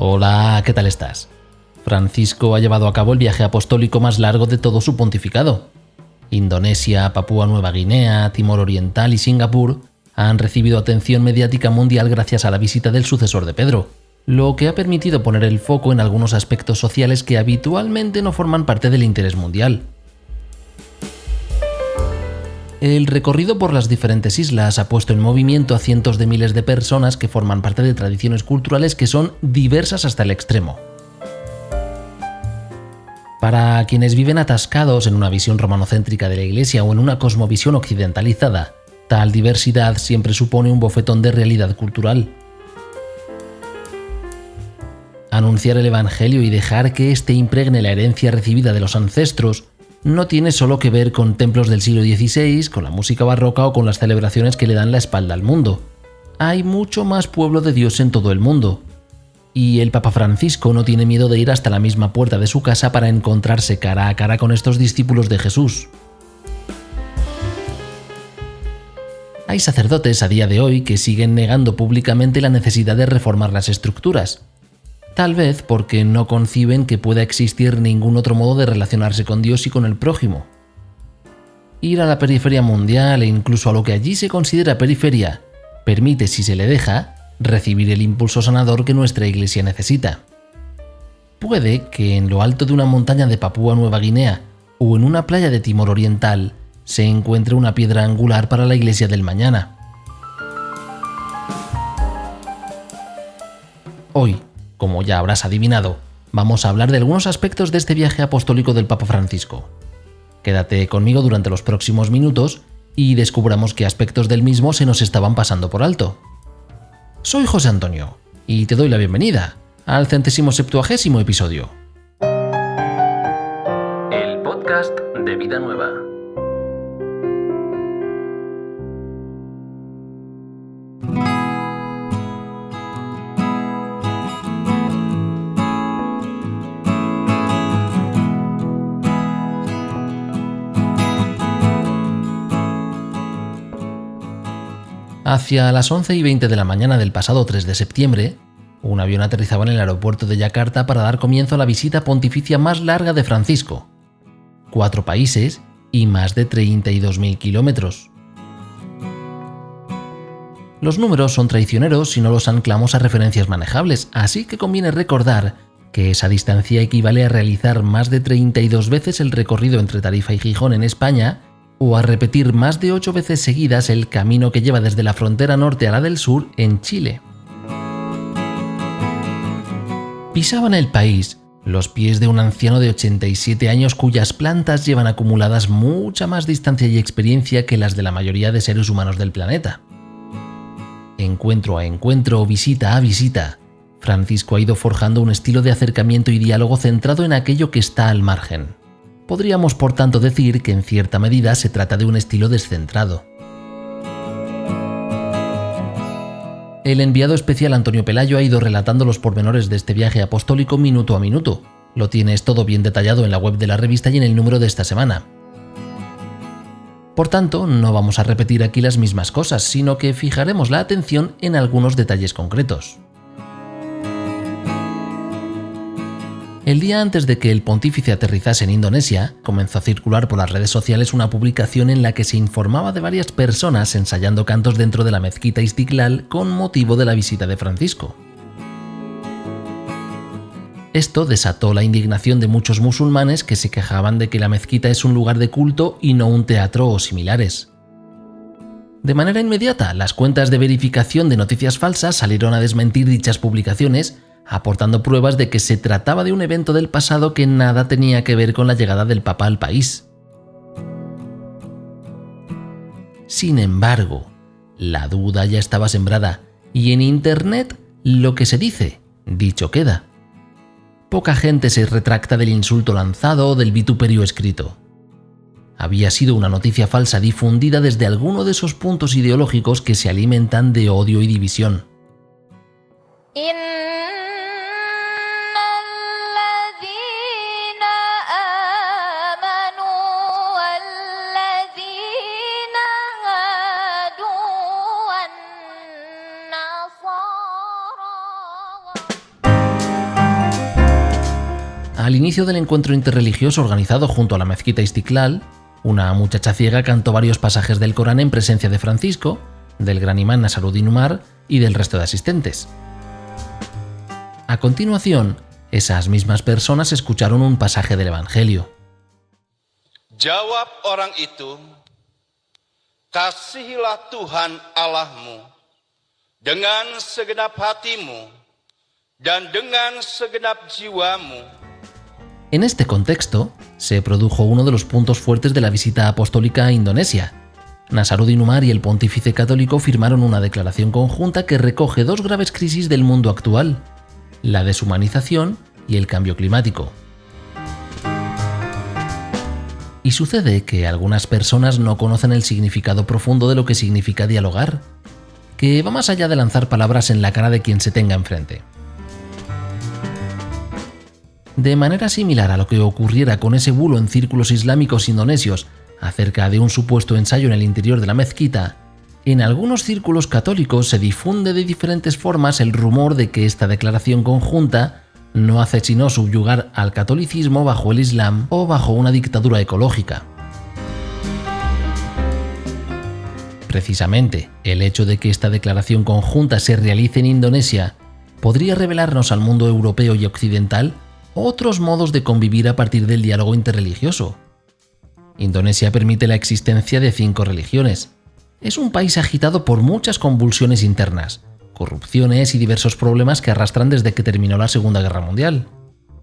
Hola, ¿qué tal estás? Francisco ha llevado a cabo el viaje apostólico más largo de todo su pontificado. Indonesia, Papúa Nueva Guinea, Timor Oriental y Singapur han recibido atención mediática mundial gracias a la visita del sucesor de Pedro, lo que ha permitido poner el foco en algunos aspectos sociales que habitualmente no forman parte del interés mundial. El recorrido por las diferentes islas ha puesto en movimiento a cientos de miles de personas que forman parte de tradiciones culturales que son diversas hasta el extremo. Para quienes viven atascados en una visión romanocéntrica de la Iglesia o en una cosmovisión occidentalizada, tal diversidad siempre supone un bofetón de realidad cultural. Anunciar el Evangelio y dejar que éste impregne la herencia recibida de los ancestros no tiene solo que ver con templos del siglo XVI, con la música barroca o con las celebraciones que le dan la espalda al mundo. Hay mucho más pueblo de Dios en todo el mundo. Y el Papa Francisco no tiene miedo de ir hasta la misma puerta de su casa para encontrarse cara a cara con estos discípulos de Jesús. Hay sacerdotes a día de hoy que siguen negando públicamente la necesidad de reformar las estructuras. Tal vez porque no conciben que pueda existir ningún otro modo de relacionarse con Dios y con el prójimo. Ir a la periferia mundial e incluso a lo que allí se considera periferia permite, si se le deja, recibir el impulso sanador que nuestra Iglesia necesita. Puede que en lo alto de una montaña de Papúa Nueva Guinea o en una playa de Timor Oriental se encuentre una piedra angular para la Iglesia del mañana. Hoy, como ya habrás adivinado, vamos a hablar de algunos aspectos de este viaje apostólico del Papa Francisco. Quédate conmigo durante los próximos minutos y descubramos qué aspectos del mismo se nos estaban pasando por alto. Soy José Antonio y te doy la bienvenida al 170º episodio. El podcast de Vida Nueva. Hacia las 11:20 de la mañana del pasado 3 de septiembre, un avión aterrizaba en el aeropuerto de Yakarta para dar comienzo a la visita pontificia más larga de Francisco. 4 países y más de 32.000 kilómetros. Los números son traicioneros si no los anclamos a referencias manejables, así que conviene recordar que esa distancia equivale a realizar más de 32 veces el recorrido entre Tarifa y Gijón en España, o a repetir más de 8 veces seguidas el camino que lleva desde la frontera norte a la del sur en Chile. Pisaban el país los pies de un anciano de 87 años cuyas plantas llevan acumuladas mucha más distancia y experiencia que las de la mayoría de seres humanos del planeta. Encuentro a encuentro, visita a visita, Francisco ha ido forjando un estilo de acercamiento y diálogo centrado en aquello que está al margen. Podríamos, por tanto, decir que en cierta medida se trata de un estilo descentrado. El enviado especial Antonio Pelayo ha ido relatando los pormenores de este viaje apostólico minuto a minuto. Lo tienes todo bien detallado en la web de la revista y en el número de esta semana. Por tanto, no vamos a repetir aquí las mismas cosas, sino que fijaremos la atención en algunos detalles concretos. El día antes de que el pontífice aterrizase en Indonesia, comenzó a circular por las redes sociales una publicación en la que se informaba de varias personas ensayando cantos dentro de la mezquita Istiklal con motivo de la visita de Francisco. Esto desató la indignación de muchos musulmanes que se quejaban de que la mezquita es un lugar de culto y no un teatro o similares. De manera inmediata, las cuentas de verificación de noticias falsas salieron a desmentir dichas publicaciones, aportando pruebas de que se trataba de un evento del pasado que nada tenía que ver con la llegada del Papa al país. Sin embargo, la duda ya estaba sembrada, y en Internet lo que se dice, dicho queda. Poca gente se retracta del insulto lanzado o del vituperio escrito. Había sido una noticia falsa difundida desde alguno de esos puntos ideológicos que se alimentan de odio y división. Al inicio del encuentro interreligioso organizado junto a la mezquita Istiklal, una muchacha ciega cantó varios pasajes del Corán en presencia de Francisco, del gran imán Nasaruddin Umar y del resto de asistentes. A continuación, esas mismas personas escucharon un pasaje del Evangelio. Jawab orang itu, kasihilah Tuhan Allahmu dengan segenap hatimu dan dengan segenap jiwamu. En este contexto, se produjo uno de los puntos fuertes de la visita apostólica a Indonesia. Nasaruddin Umar y el pontífice católico firmaron una declaración conjunta que recoge dos graves crisis del mundo actual: la deshumanización y el cambio climático. Y sucede que algunas personas no conocen el significado profundo de lo que significa dialogar, que va más allá de lanzar palabras en la cara de quien se tenga enfrente. De manera similar a lo que ocurriera con ese bulo en círculos islámicos indonesios acerca de un supuesto ensayo en el interior de la mezquita, en algunos círculos católicos se difunde de diferentes formas el rumor de que esta declaración conjunta no hace sino subyugar al catolicismo bajo el Islam o bajo una dictadura ecológica. Precisamente, el hecho de que esta declaración conjunta se realice en Indonesia podría revelarnos al mundo europeo y occidental otros modos de convivir a partir del diálogo interreligioso. Indonesia permite la existencia de 5 religiones. Es un país agitado por muchas convulsiones internas, corrupciones y diversos problemas que arrastran desde que terminó la Segunda Guerra Mundial.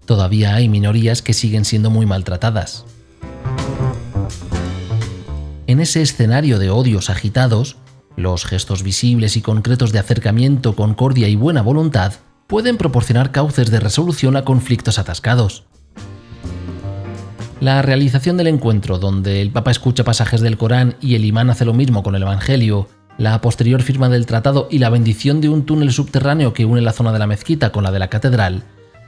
Todavía hay minorías que siguen siendo muy maltratadas. En ese escenario de odios agitados, los gestos visibles y concretos de acercamiento, concordia y buena voluntad pueden proporcionar cauces de resolución a conflictos atascados. La realización del encuentro, donde el Papa escucha pasajes del Corán y el imán hace lo mismo con el Evangelio, la posterior firma del tratado y la bendición de un túnel subterráneo que une la zona de la mezquita con la de la catedral,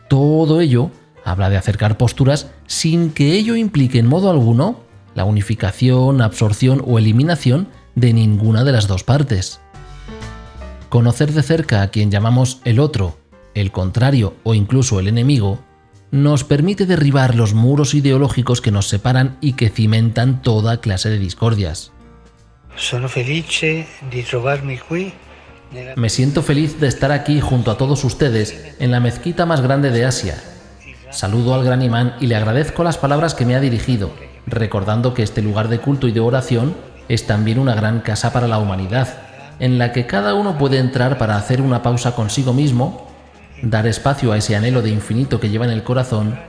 todo ello habla de acercar posturas sin que ello implique en modo alguno la unificación, absorción o eliminación de ninguna de las dos partes. Conocer de cerca a quien llamamos el otro, el contrario o incluso el enemigo, nos permite derribar los muros ideológicos que nos separan y que cimentan toda clase de discordias. Me siento feliz de estar aquí junto a todos ustedes en la mezquita más grande de Asia. Saludo al gran imán y le agradezco las palabras que me ha dirigido, recordando que este lugar de culto y de oración es también una gran casa para la humanidad, en la que cada uno puede entrar para hacer una pausa consigo mismo, dar espacio a ese anhelo de infinito que lleva en el corazón,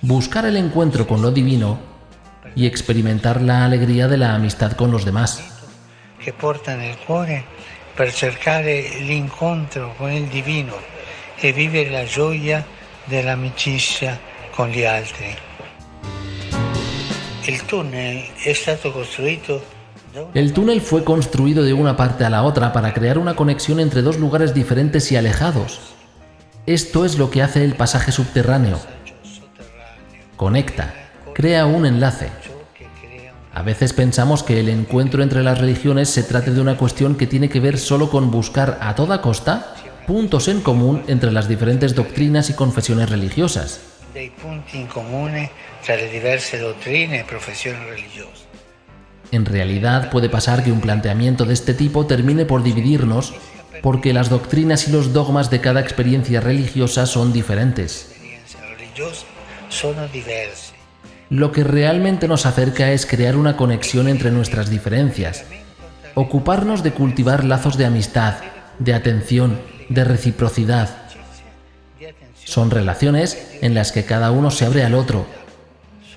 buscar el encuentro con lo divino y experimentar la alegría de la amistad con los demás. Que porta nel cuore per cercare l'incontro con il divino e vivere la gioia dell'amicizia con gli altri. El túnel fue construido de una parte a la otra para crear una conexión entre dos lugares diferentes y alejados. Esto es lo que hace el pasaje subterráneo. Conecta, crea un enlace. A veces pensamos que el encuentro entre las religiones se trata de una cuestión que tiene que ver solo con buscar a toda costa puntos en común entre las diferentes doctrinas y confesiones religiosas. En realidad puede pasar que un planteamiento de este tipo termine por dividirnos porque las doctrinas y los dogmas de cada experiencia religiosa son diferentes. Lo que realmente nos acerca es crear una conexión entre nuestras diferencias, ocuparnos de cultivar lazos de amistad, de atención, de reciprocidad. Son relaciones en las que cada uno se abre al otro,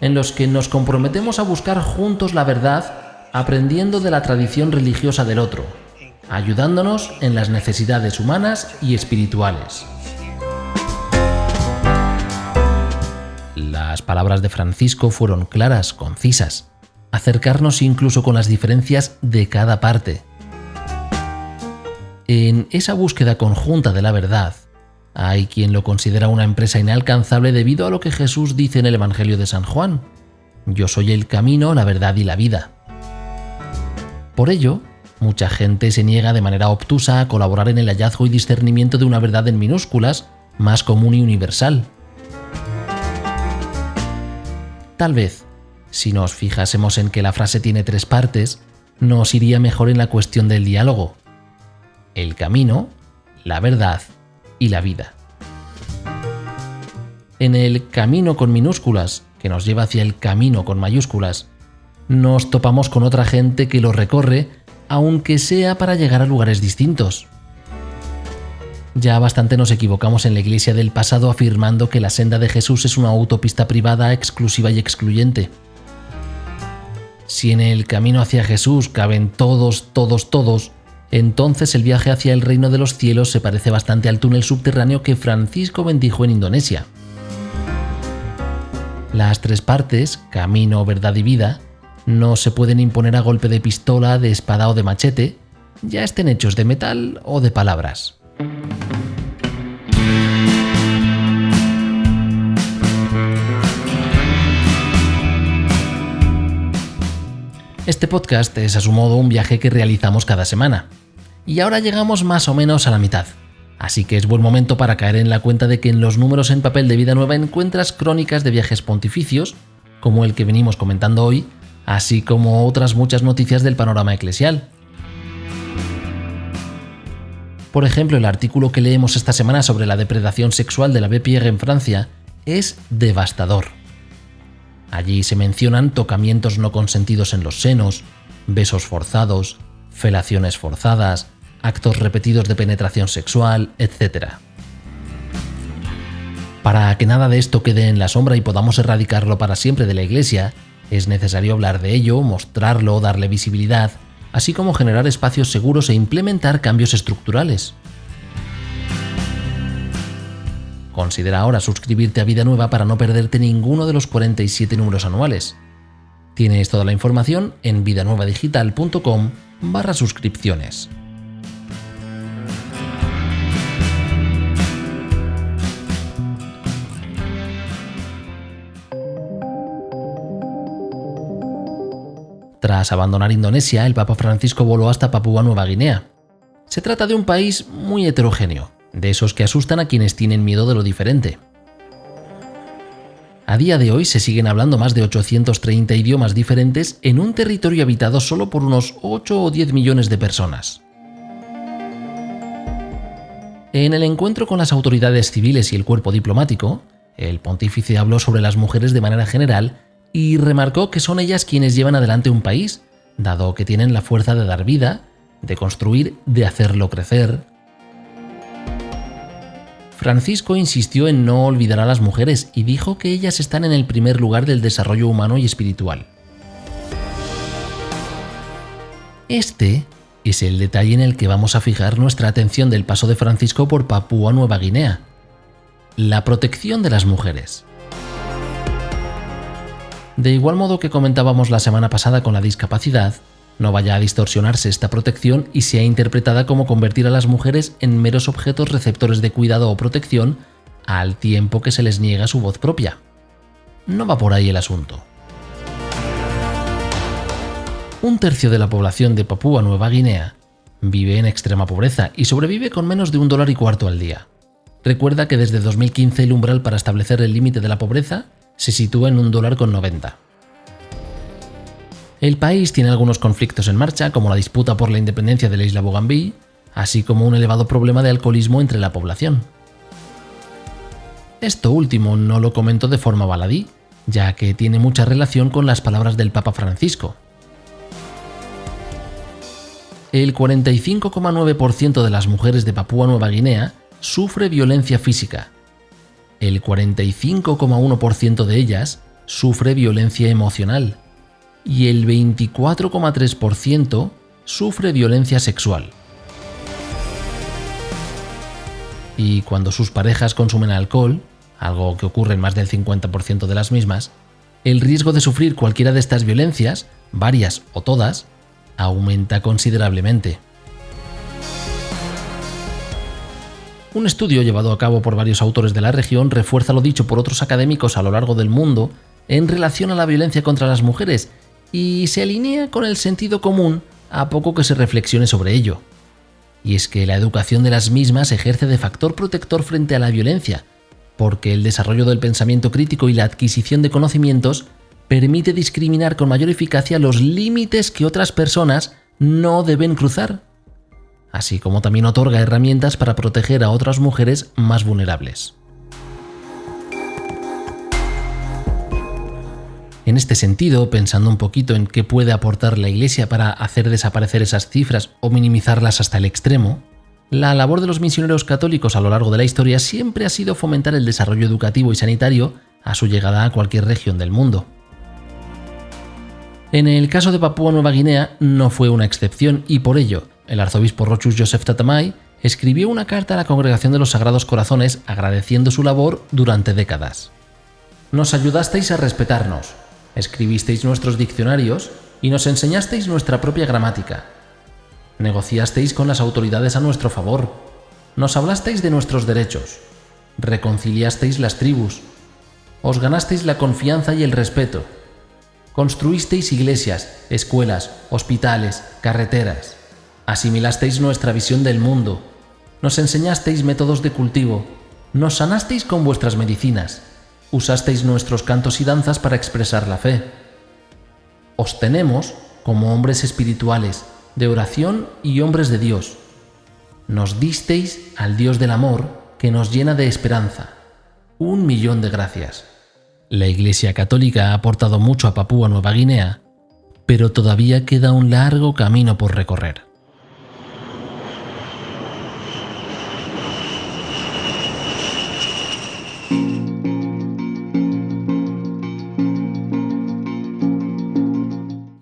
en los que nos comprometemos a buscar juntos la verdad, aprendiendo de la tradición religiosa del otro, ayudándonos en las necesidades humanas y espirituales. Las palabras de Francisco fueron claras, concisas, acercarnos incluso con las diferencias de cada parte. En esa búsqueda conjunta de la verdad, hay quien lo considera una empresa inalcanzable debido a lo que Jesús dice en el Evangelio de San Juan: Yo soy el camino, la verdad y la vida. Por ello, mucha gente se niega de manera obtusa a colaborar en el hallazgo y discernimiento de una verdad en minúsculas, más común y universal. Tal vez, si nos fijásemos en que la frase tiene 3 partes, nos iría mejor en la cuestión del diálogo: el camino, la verdad y la vida. En el camino con minúsculas, que nos lleva hacia el camino con mayúsculas, nos topamos con otra gente que lo recorre, aunque sea para llegar a lugares distintos. Ya bastante nos equivocamos en la Iglesia del pasado afirmando que la senda de Jesús es una autopista privada, exclusiva y excluyente. Si en el camino hacia Jesús caben todos, entonces el viaje hacia el reino de los cielos se parece bastante al túnel subterráneo que Francisco bendijo en Indonesia. Las 3 partes, camino, verdad y vida, no se pueden imponer a golpe de pistola, de espada o de machete, ya estén hechos de metal o de palabras. Este podcast es a su modo un viaje que realizamos cada semana. Y ahora llegamos más o menos a la mitad. Así que es buen momento para caer en la cuenta de que en los números en papel de Vida Nueva encuentras crónicas de viajes pontificios, como el que venimos comentando hoy, así como otras muchas noticias del panorama eclesial. Por ejemplo, el artículo que leemos esta semana sobre la depredación sexual de la Pierre en Francia es devastador. Allí se mencionan tocamientos no consentidos en los senos, besos forzados, felaciones forzadas, actos repetidos de penetración sexual, etc. Para que nada de esto quede en la sombra y podamos erradicarlo para siempre de la Iglesia, es necesario hablar de ello, mostrarlo, darle visibilidad, así como generar espacios seguros e implementar cambios estructurales. Considera ahora suscribirte a Vida Nueva para no perderte ninguno de los 47 números anuales. Tienes toda la información en vidanuevadigital.com/suscripciones. Tras abandonar Indonesia, el Papa Francisco voló hasta Papúa Nueva Guinea. Se trata de un país muy heterogéneo, de esos que asustan a quienes tienen miedo de lo diferente. A día de hoy se siguen hablando más de 830 idiomas diferentes en un territorio habitado solo por unos 8 o 10 millones de personas. En el encuentro con las autoridades civiles y el cuerpo diplomático, el pontífice habló sobre las mujeres de manera general y remarcó que son ellas quienes llevan adelante un país, dado que tienen la fuerza de dar vida, de construir, de hacerlo crecer. Francisco insistió en no olvidar a las mujeres y dijo que ellas están en el primer lugar del desarrollo humano y espiritual. Este es el detalle en el que vamos a fijar nuestra atención del paso de Francisco por Papúa Nueva Guinea: la protección de las mujeres. De igual modo que comentábamos la semana pasada con la discapacidad, no vaya a distorsionarse esta protección y sea interpretada como convertir a las mujeres en meros objetos receptores de cuidado o protección al tiempo que se les niega su voz propia. No va por ahí el asunto. Un tercio de la población de Papúa Nueva Guinea vive en extrema pobreza y sobrevive con menos de $1.25 al día. Recuerda que desde 2015 el umbral para establecer el límite de la pobreza se sitúa en $1.90. El país tiene algunos conflictos en marcha, como la disputa por la independencia de la isla Bougainville, así como un elevado problema de alcoholismo entre la población. Esto último no lo comento de forma baladí, ya que tiene mucha relación con las palabras del Papa Francisco. El 45,9% de las mujeres de Papúa Nueva Guinea sufre violencia física. El 45,1% de ellas sufre violencia emocional y el 24,3% sufre violencia sexual. Y cuando sus parejas consumen alcohol, algo que ocurre en más del 50% de las mismas, el riesgo de sufrir cualquiera de estas violencias, varias o todas, aumenta considerablemente. Un estudio llevado a cabo por varios autores de la región refuerza lo dicho por otros académicos a lo largo del mundo en relación a la violencia contra las mujeres y se alinea con el sentido común a poco que se reflexione sobre ello. Y es que la educación de las mismas ejerce de factor protector frente a la violencia, porque el desarrollo del pensamiento crítico y la adquisición de conocimientos permite discriminar con mayor eficacia los límites que otras personas no deben cruzar, así como también otorga herramientas para proteger a otras mujeres más vulnerables. En este sentido, pensando un poquito en qué puede aportar la Iglesia para hacer desaparecer esas cifras o minimizarlas hasta el extremo, la labor de los misioneros católicos a lo largo de la historia siempre ha sido fomentar el desarrollo educativo y sanitario a su llegada a cualquier región del mundo. En el caso de Papúa Nueva Guinea no fue una excepción y por ello, el arzobispo Rochus Joseph Tatamai escribió una carta a la Congregación de los Sagrados Corazones agradeciendo su labor durante décadas. Nos ayudasteis a respetarnos, escribisteis nuestros diccionarios y nos enseñasteis nuestra propia gramática. Negociasteis con las autoridades a nuestro favor, nos hablasteis de nuestros derechos, reconciliasteis las tribus, os ganasteis la confianza y el respeto, construisteis iglesias, escuelas, hospitales, carreteras, asimilasteis nuestra visión del mundo, nos enseñasteis métodos de cultivo, nos sanasteis con vuestras medicinas, usasteis nuestros cantos y danzas para expresar la fe. Os tenemos como hombres espirituales, de oración y hombres de Dios. Nos disteis al Dios del amor que nos llena de esperanza. 1.000.000 de gracias. La Iglesia Católica ha aportado mucho a Papúa Nueva Guinea, pero todavía queda un largo camino por recorrer.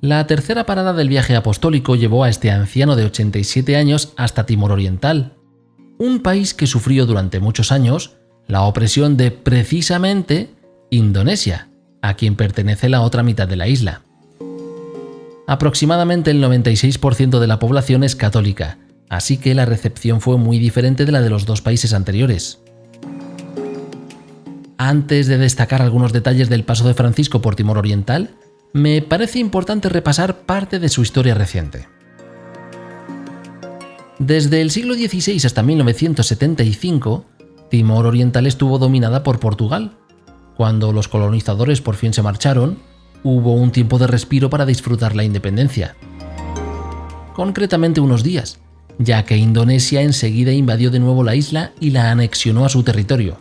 La tercera parada del viaje apostólico llevó a este anciano de 87 años hasta Timor Oriental, un país que sufrió durante muchos años la opresión de precisamente Indonesia, a quien pertenece la otra mitad de la isla. Aproximadamente el 96% de la población es católica, así que la recepción fue muy diferente de la de los dos países anteriores. Antes de destacar algunos detalles del paso de Francisco por Timor Oriental, me parece importante repasar parte de su historia reciente. Desde el siglo XVI hasta 1975, Timor Oriental estuvo dominada por Portugal. Cuando los colonizadores por fin se marcharon, hubo un tiempo de respiro para disfrutar la independencia. Concretamente unos días, ya que Indonesia enseguida invadió de nuevo la isla y la anexionó a su territorio.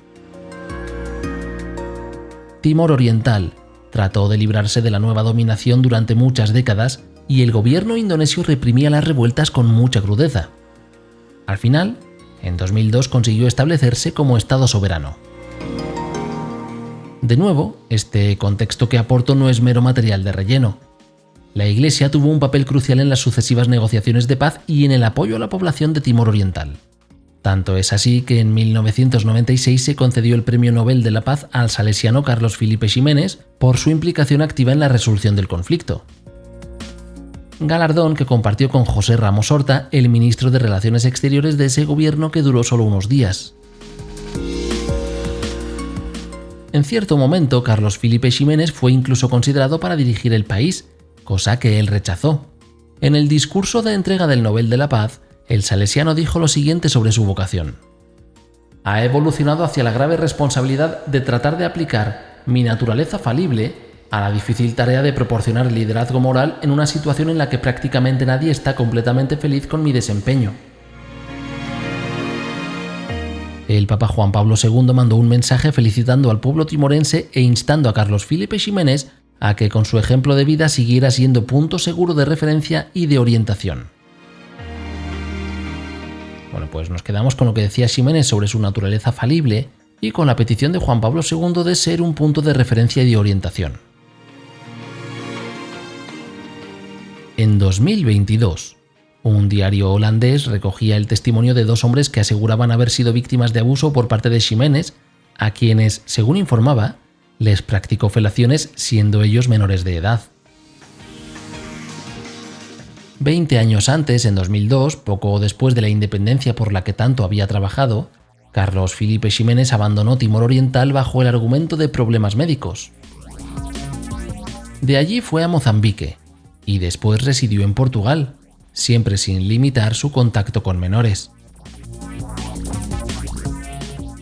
Timor Oriental trató de librarse de la nueva dominación durante muchas décadas y el gobierno indonesio reprimía las revueltas con mucha crudeza. Al final, en 2002 consiguió establecerse como Estado soberano. De nuevo, este contexto que aporto no es mero material de relleno. La Iglesia tuvo un papel crucial en las sucesivas negociaciones de paz y en el apoyo a la población de Timor Oriental. Tanto es así que en 1996 se concedió el Premio Nobel de la Paz al salesiano Carlos Filipe Ximénez por su implicación activa en la resolución del conflicto. Galardón que compartió con José Ramos Horta, el ministro de Relaciones Exteriores de ese gobierno que duró solo unos días. En cierto momento, Carlos Filipe Ximénez fue incluso considerado para dirigir el país, cosa que él rechazó. En el discurso de entrega del Nobel de la Paz, el salesiano dijo lo siguiente sobre su vocación: ha evolucionado hacia la grave responsabilidad de tratar de aplicar mi naturaleza falible a la difícil tarea de proporcionar liderazgo moral en una situación en la que prácticamente nadie está completamente feliz con mi desempeño. El Papa Juan Pablo II mandó un mensaje felicitando al pueblo timorense e instando a Carlos Filipe Ximénez a que con su ejemplo de vida siguiera siendo punto seguro de referencia y de orientación. Bueno, pues nos quedamos con lo que decía Ximénez sobre su naturaleza falible y con la petición de Juan Pablo II de ser un punto de referencia y de orientación. En 2022, un diario holandés recogía el testimonio de dos hombres que aseguraban haber sido víctimas de abuso por parte de Ximénez, a quienes, según informaba, les practicó felaciones siendo ellos menores de edad. 20 años antes, en 2002, poco después de la independencia por la que tanto había trabajado, Carlos Filipe Ximénez abandonó Timor Oriental bajo el argumento de problemas médicos. De allí fue a Mozambique y después residió en Portugal, siempre sin limitar su contacto con menores.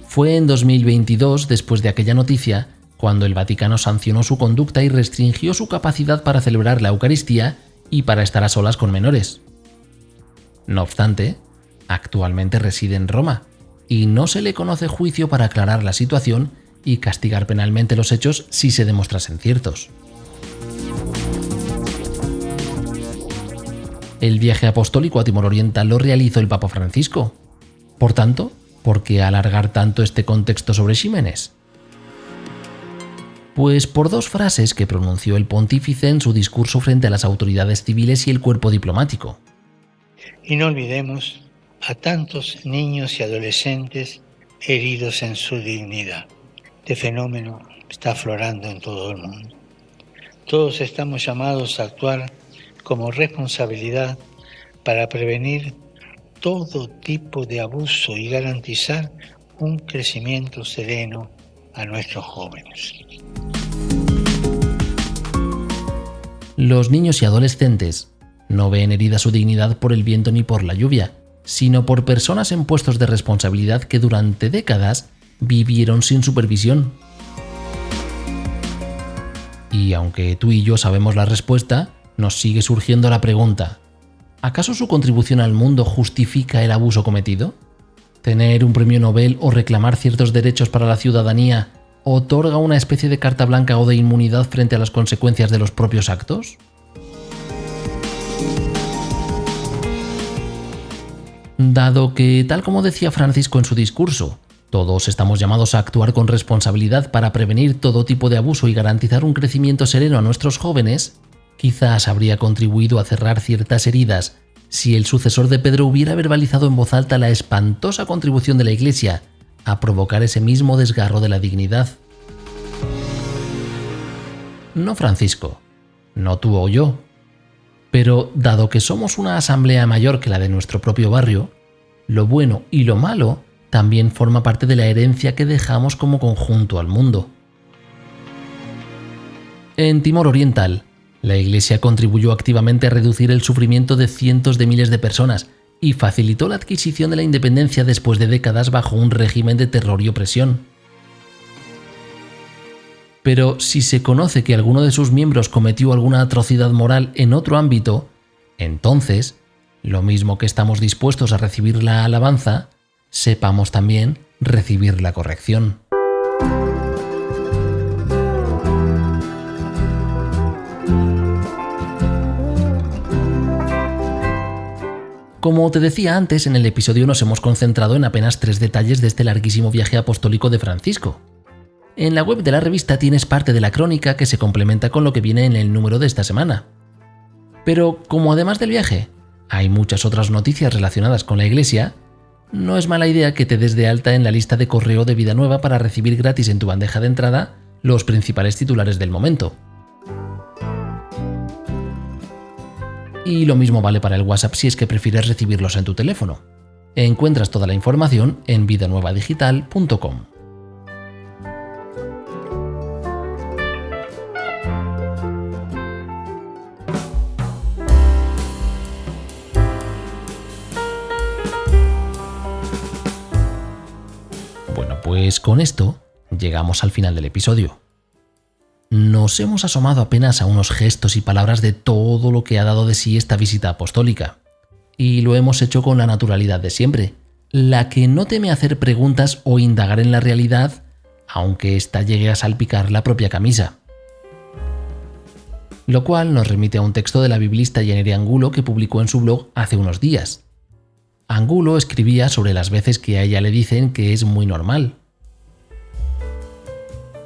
Fue en 2022, después de aquella noticia, cuando el Vaticano sancionó su conducta y restringió su capacidad para celebrar la Eucaristía y para estar a solas con menores. No obstante, actualmente reside en Roma y no se le conoce juicio para aclarar la situación y castigar penalmente los hechos si se demostrasen ciertos. El viaje apostólico a Timor Oriental lo realizó el Papa Francisco. Por tanto, ¿por qué alargar tanto este contexto sobre Ximenes? Pues por dos frases que pronunció el pontífice en su discurso frente a las autoridades civiles y el cuerpo diplomático. Y no olvidemos a tantos niños y adolescentes heridos en su dignidad. Este fenómeno está aflorando en todo el mundo. Todos estamos llamados a actuar como responsabilidad para prevenir todo tipo de abuso y garantizar un crecimiento sereno a nuestros jóvenes. Los niños y adolescentes no ven herida su dignidad por el viento ni por la lluvia, sino por personas en puestos de responsabilidad que durante décadas vivieron sin supervisión. Y aunque tú y yo sabemos la respuesta, nos sigue surgiendo la pregunta: ¿acaso su contribución al mundo justifica el abuso cometido? ¿Tener un premio Nobel o reclamar ciertos derechos para la ciudadanía otorga una especie de carta blanca o de inmunidad frente a las consecuencias de los propios actos? Dado que, tal como decía Francisco en su discurso, todos estamos llamados a actuar con responsabilidad para prevenir todo tipo de abuso y garantizar un crecimiento sereno a nuestros jóvenes, quizás habría contribuido a cerrar ciertas heridas si el sucesor de Pedro hubiera verbalizado en voz alta la espantosa contribución de la Iglesia a provocar ese mismo desgarro de la dignidad. No Francisco, no tú o yo. Pero dado que somos una asamblea mayor que la de nuestro propio barrio, lo bueno y lo malo también forma parte de la herencia que dejamos como conjunto al mundo. En Timor Oriental, la Iglesia contribuyó activamente a reducir el sufrimiento de cientos de miles de personas y facilitó la adquisición de la independencia después de décadas bajo un régimen de terror y opresión. Pero si se conoce que alguno de sus miembros cometió alguna atrocidad moral en otro ámbito, entonces, lo mismo que estamos dispuestos a recibir la alabanza, sepamos también recibir la corrección. Como te decía antes, en el episodio nos hemos concentrado en apenas 3 detalles de este larguísimo viaje apostólico de Francisco. En la web de la revista tienes parte de la crónica que se complementa con lo que viene en el número de esta semana. Pero como además del viaje hay muchas otras noticias relacionadas con la Iglesia, no es mala idea que te des de alta en la lista de correo de Vida Nueva para recibir gratis en tu bandeja de entrada los principales titulares del momento. Y lo mismo vale para el WhatsApp si es que prefieres recibirlos en tu teléfono. Encuentras toda la información en vidanuevadigital.com. Bueno, pues con esto llegamos al final del episodio. Nos hemos asomado apenas a unos gestos y palabras de todo lo que ha dado de sí esta visita apostólica. Y lo hemos hecho con la naturalidad de siempre, la que no teme hacer preguntas o indagar en la realidad, aunque ésta llegue a salpicar la propia camisa. Lo cual nos remite a un texto de la biblista Yanire Angulo que publicó en su blog hace unos días. Angulo escribía sobre las veces que a ella le dicen que es muy normal.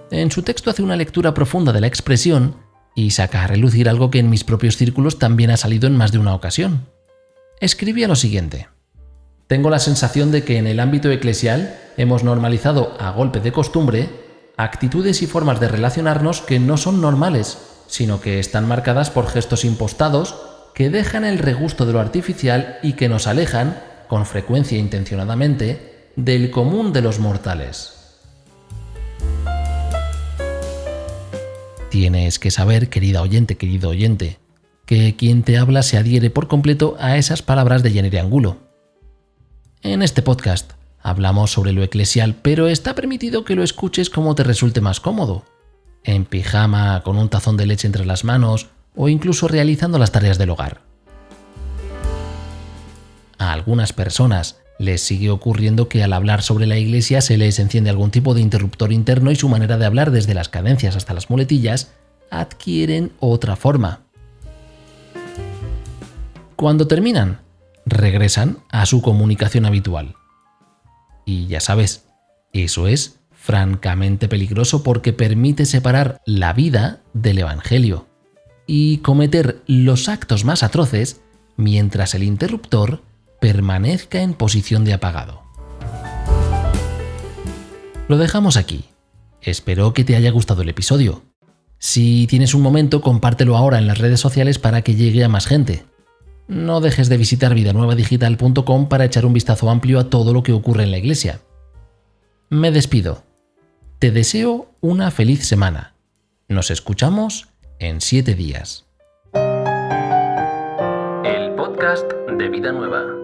En su texto hace una lectura profunda de la expresión y saca a relucir algo que en mis propios círculos también ha salido en más de una ocasión. Escribía lo siguiente: tengo la sensación de que en el ámbito eclesial hemos normalizado a golpe de costumbre actitudes y formas de relacionarnos que no son normales, sino que están marcadas por gestos impostados que dejan el regusto de lo artificial y que nos alejan, con frecuencia e intencionadamente, del común de los mortales. Tienes que saber, querida oyente, querido oyente, que quien te habla se adhiere por completo a esas palabras de Yanire Angulo. En este podcast hablamos sobre lo eclesial, pero está permitido que lo escuches como te resulte más cómodo, en pijama con un tazón de leche entre las manos o incluso realizando las tareas del hogar. A algunas personas les sigue ocurriendo que al hablar sobre la Iglesia se les enciende algún tipo de interruptor interno y su manera de hablar, desde las cadencias hasta las muletillas, adquieren otra forma. Cuando terminan, regresan a su comunicación habitual. Y ya sabes, eso es francamente peligroso porque permite separar la vida del Evangelio y cometer los actos más atroces mientras el interruptor permanezca en posición de apagado. Lo dejamos aquí. Espero que te haya gustado el episodio. Si tienes un momento, compártelo ahora en las redes sociales para que llegue a más gente. No dejes de visitar vidanuevadigital.com para echar un vistazo amplio a todo lo que ocurre en la Iglesia. Me despido. Te deseo una feliz semana. Nos escuchamos en 7 días. El podcast de Vida Nueva.